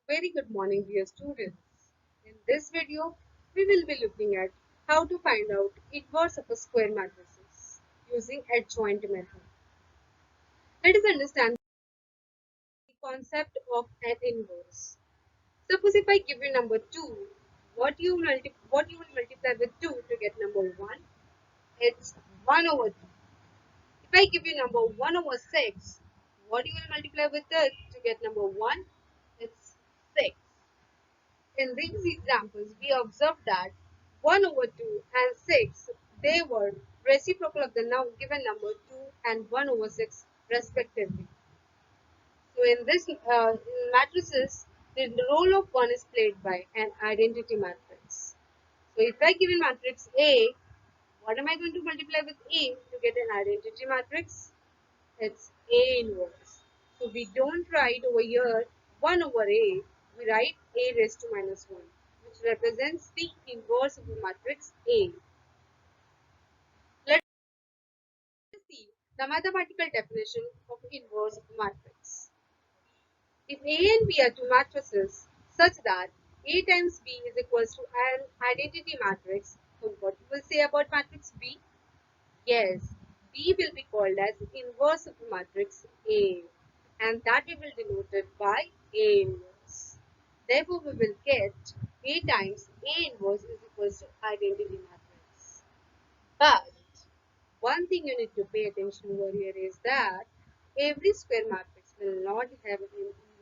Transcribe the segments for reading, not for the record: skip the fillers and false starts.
Very good morning, dear students. In this video, we will be looking at how to find out inverse of a square matrices using adjoint method. Let us understand the concept of an inverse. Suppose if I give you number 2, what you will multiply with 2 to get number 1? It's 1 over 2. If I give you number 1 over 6, what you will multiply with it to get number 1? It's 6. In these examples, we observed that 1 over 2 and 6, they were reciprocal of the now given number 2 and 1 over 6 respectively. So in this in matrices, the role of 1 is played by an identity matrix. So if I give a matrix A, what am I going to multiply with A to get an identity matrix? It's A inverse. So we don't write over here 1 over A, we write A raised to minus 1, which represents the inverse of the matrix A. Let's see the mathematical definition of inverse of the matrix. If A and B are two matrices such that A times B is equals to an identity matrix, so what you will say about matrix B? Yes, B will be called as inverse of the matrix A, and that we will denote it by A inverse. Therefore, we will get A times A inverse is equals to identity matrix. But one thing you need to pay attention over here is that every square matrix will not have an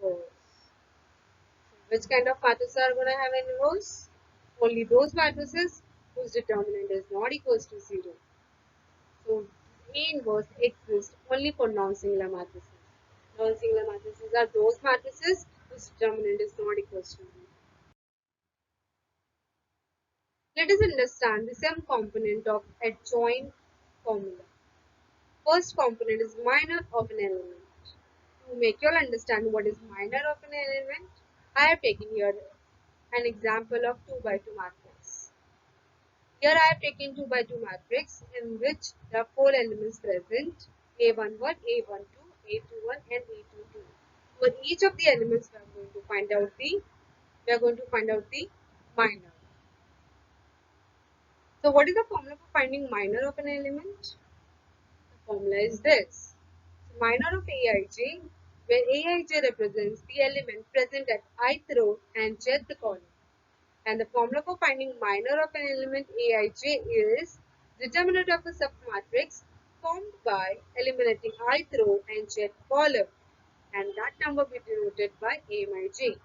inverse. Which kind of matrices are going to have an inverse? Only those matrices whose determinant is not equals to 0. So A inverse exists only for non-singular matrices. Non-singular matrices are those matrices whose determinant is not equal to 0. Let us understand the sum component of adjoint formula. First component is minor of an element. To make you all understand what is minor of an element, I have taken here an example of 2 by 2 matrix. Here I have taken 2 by 2 matrix in which there are 4 elements present, A11, A12, A21 and A22. For each of the elements we are going to find out the minor. So what is the formula for finding minor of an element? The formula is this. So minor of Aij, where Aij represents the element present at ith row and jth column. And the formula for finding minor of an element Aij is determinant of a submatrix formed by eliminating ith row and jth column, and that number will be denoted by A my j.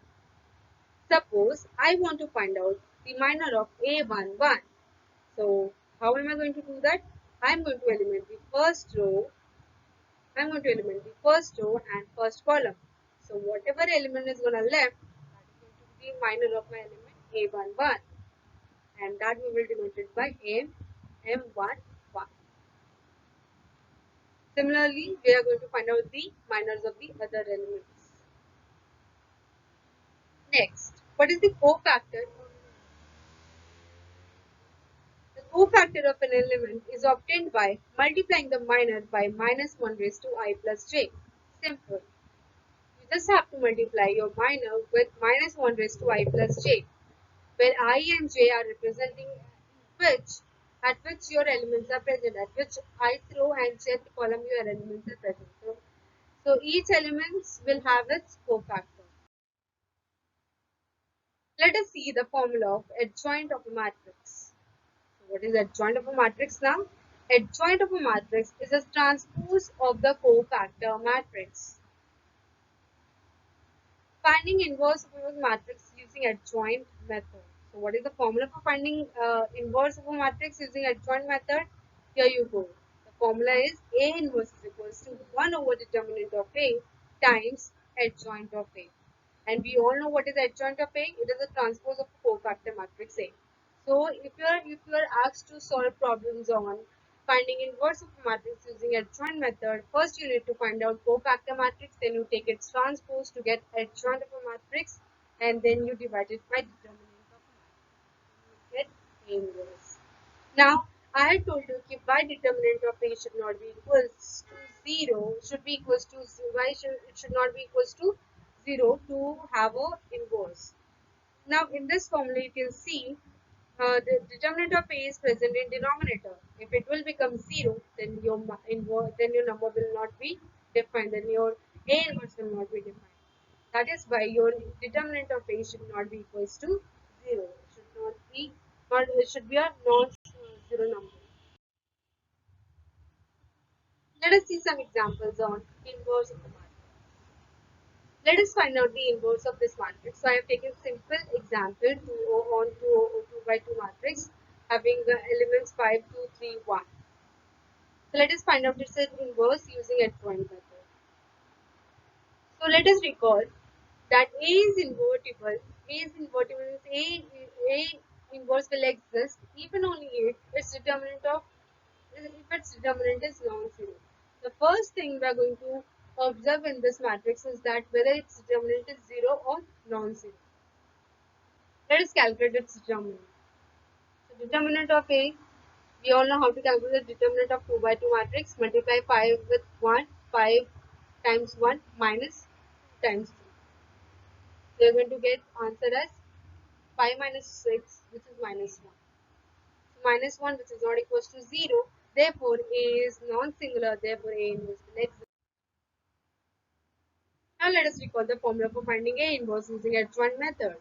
Suppose I want to find out the minor of A11. So how am I going to do that? I am going to eliminate the first row. And first column. So whatever element is going to left, that is going to be the minor of my element A11. And that we will denote it by M11. Similarly, we are going to find out the minors of the other elements. Next, what is the cofactor? The cofactor of an element is obtained by multiplying the minor by minus 1 raised to I plus j. Simple. You just have to multiply your minor with minus 1 raised to I plus j, where I and j are representing which at which your elements are present, at which ith row and jth column your elements are present. So each element will have its cofactor. Let us see the formula of adjoint of a matrix. So what is adjoint of a matrix now? Adjoint of a matrix is a transpose of the cofactor matrix. Finding inverse of a matrix using adjoint method. So what is the formula for finding inverse of a matrix using adjoint method? Here you go. The formula is A inverse is equals to 1 over determinant of A times adjoint of A. And we all know what is adjoint of A. It is a transpose of a cofactor matrix A. So if you are asked to solve problems on finding inverse of a matrix using adjoint method, first you need to find out cofactor matrix, then you take its transpose to get adjoint of a matrix, and then you divide it by determinant of a matrix. You will get A inverse. Now, I had told you that y determinant of A should not be equals to 0, should be equals to 0, it should not be equals to 0 to have a inverse. Now in this formula you can see the determinant of A is present in denominator. If it will become 0, then your number will not be defined, then your A inverse will not be defined. That is why your determinant of A should not be equals to 0. It should not be, or it should be a non-zero number. Let us see some examples on inverse of the matrix. Let us find out the inverse of this matrix. So I have taken simple example on 2 by 2 matrix having the elements 5, 2, 3, 1. So let us find out its inverse using adjoint method. So let us recall that A is invertible. A is invertible means A inverse will exist even only if its determinant is non-zero. The first thing we are going to observe in this matrix is that whether its determinant is zero or non-zero. Let us calculate its determinant. So determinant of A, we all know how to calculate the determinant of 2 by 2 matrix. Multiply 5 with 1, 5 times 1 minus 2 times 3. We are going to get answer as 5 minus 6, which is minus 1. So minus 1, which is not equals to 0. Therefore, A is non-singular. Therefore, A inverse will exist. Now let us recall the formula for finding A inverse using adjoint method.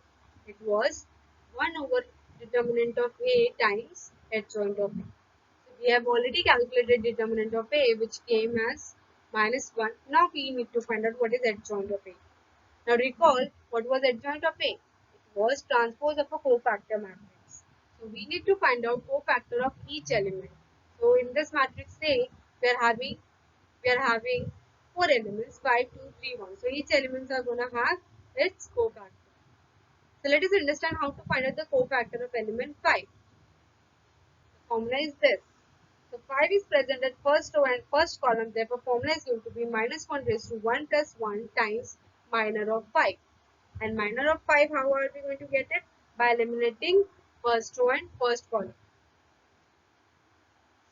It was 1 over determinant of A times adjoint of A. So we have already calculated determinant of A, which came as minus 1. Now we need to find out what is adjoint of A. Now recall what was adjoint of A. It was transpose of a cofactor matrix. So we need to find out cofactor of each element. So in this matrix A, we are having 4 elements 5, 2, 3, 1. So each elements are gonna have its cofactor. So let us understand how to find out the cofactor of element 5. The formula is this. So 5 is present at first row and first column. Therefore, formula is going to be minus 1 raised to 1 plus 1 times minor of 5. And minor of 5, how are we going to get it? By eliminating first row and first column.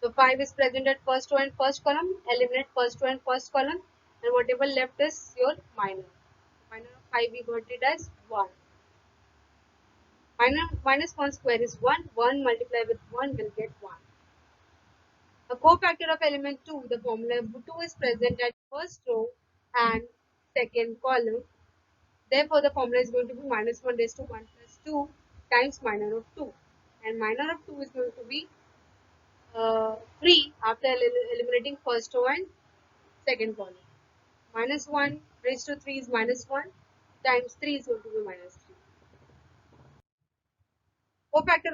So 5 is present at first row and first column. Eliminate first row and first column. And whatever left is your minor. Minor of 5 we got it as 1. Minus 1 square is 1. 1 multiplied with 1 will get 1. A cofactor of element 2, the formula 2 is present at first row and second column. Therefore, the formula is going to be minus 1 raised to 1 plus 2 times minor of 2. And minor of 2 is going to be 3 after eliminating first row and second column. Minus 1 raised to 3 is minus 1 times 3 is going to be minus 3. Cofactor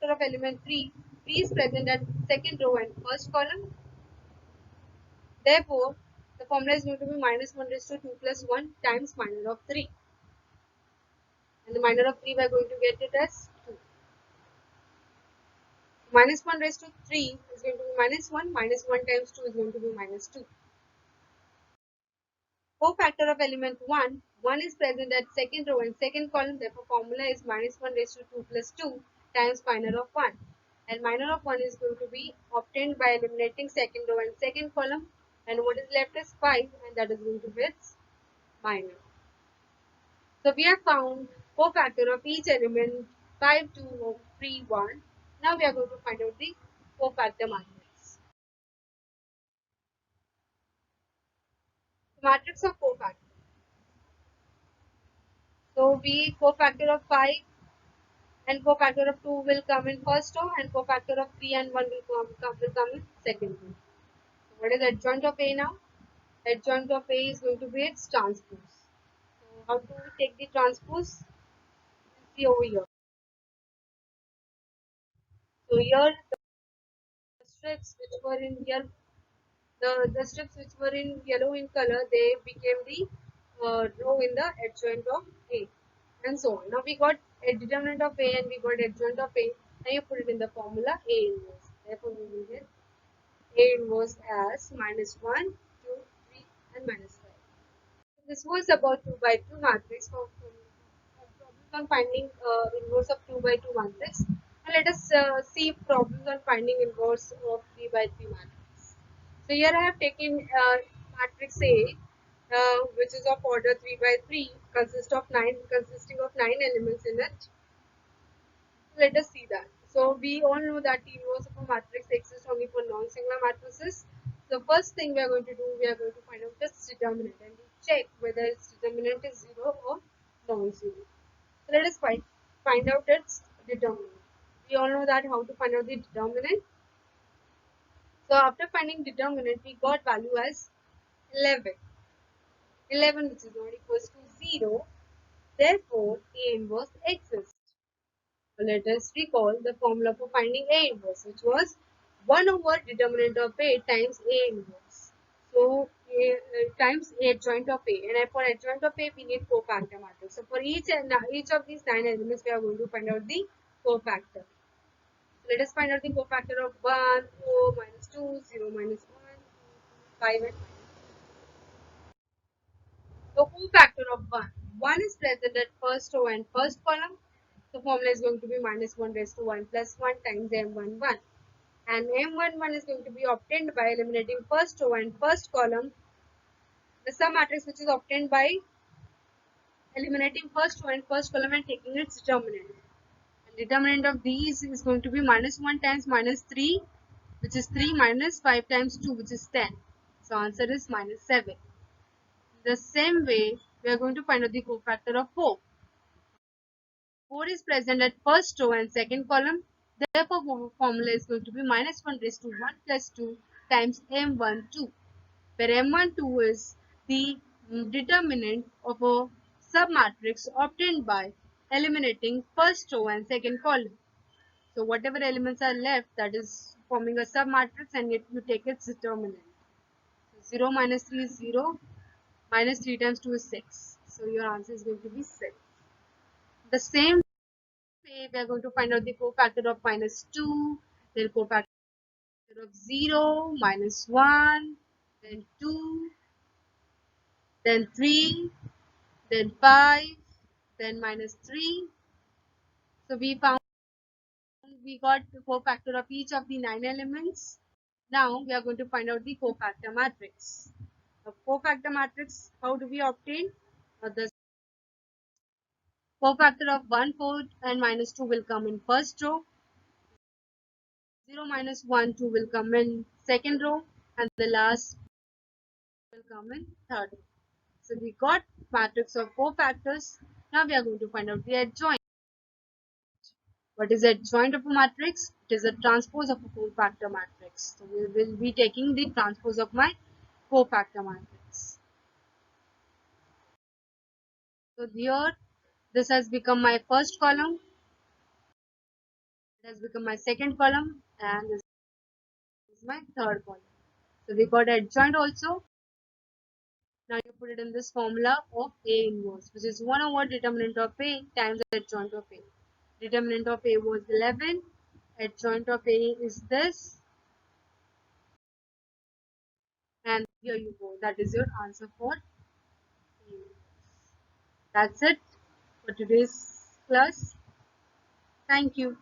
of element 3, 3 is present at second row and first column. Therefore, the formula is going to be minus 1 raised to 2 plus 1 times minor of 3. And the minor of 3 we are going to get it as 2. Minus 1 raised to 3 is going to be minus 1. Minus 1 times 2 is going to be minus 2. Cofactor of element 1, 1 is present at second row and second column. Therefore, formula is minus 1 raised to 2 plus 2 times minor of 1. And minor of 1 is going to be obtained by eliminating second row and second column. And what is left is 5, and that is going to be its minor. So we have found cofactor of each element 5, 2, 3, 1. Now we are going to find out the cofactor matrix. Matrix of cofactor. So we cofactor of 5 and cofactor of 2 will come in first row and cofactor of 3 and 1 will come in second row. So what is adjoint of A now? Adjoint of A is going to be its transpose. So how do we take the transpose? See over here. So here the strips which were in here, the strips which were in yellow in color, they became the row in the adjoint of A, and so on. Now we got a determinant of A and we got adjoint of A. Now you put it in the formula A inverse. Therefore we will get A inverse as minus 1, 2, 3 and minus 5. This was about 2 by 2 matrix for problems on finding inverse of 2 by 2 matrix. Now let us see problems on finding inverse of 3 by 3 matrix. So here I have taken matrix A which is of order 3 by 3, consisting of 9 elements in it. Let us see that. So we all know that the inverse of a matrix exists only for non-singular matrices. The first thing we are going to do, we are going to find out its determinant and we check whether its determinant is 0 or non-zero. So let us find out its determinant. We all know that how to find out the determinant. So after finding determinant, we got value as 11. 11 which is not equals to 0. Therefore, A inverse exists. Let us recall the formula for finding A inverse, which was 1 over determinant of A times A inverse. So, times A adjoint of A. And for adjoint of A, we need cofactor matrix. So, for each of these 9 elements, we are going to find out the cofactor. So, let us find out the cofactor of 1, 4, minus 2, 0, minus 1, 5, and so cofactor of 1. 1 is present at first row and first column. The formula is going to be minus 1 raised to 1 plus 1 times m11. And m11 is going to be obtained by eliminating first row and first column. The sum matrix which is obtained by eliminating first row and first column and taking its determinant. And determinant of these is going to be minus 1 times minus 3, which is 3, minus 5 times 2, which is 10. So answer is minus 7. The same way, we are going to find out the cofactor of 4. 4 is present at first row and second column. Therefore, formula is going to be minus 1 raised to 1 plus 2 times m12, where m12 is the determinant of a submatrix obtained by eliminating first row and second column. So whatever elements are left, that is forming a submatrix, and yet you take its determinant. So 0 minus 3 is 0, minus 3 times 2 is 6. So your answer is going to be 6. The same way, we are going to find out the cofactor of minus 2, then cofactor of 0, minus 1, then 2, then 3, then 5, then minus 3. So we got the cofactor of each of the 9 elements. Now we are going to find out the cofactor matrix. The cofactor matrix, how do we obtain? The cofactor of 1, 4 and minus 2 will come in first row. 0 minus 1, 2 will come in second row, and the last will come in third row. So we got matrix of cofactors. Now we are going to find out the adjoint. What is adjoint of a matrix? It is a transpose of a cofactor matrix. So we will be taking the transpose of my cofactor matrix. So here, this has become my first column. It has become my second column, and this is my third column. So we got adjoint also. Now you put it in this formula of A inverse, which is 1 over determinant of A times adjoint of A. Determinant of A was 11. Adjoint of A is this. And here you go. That is your answer for A inverse. That's it for today's class. Thank you.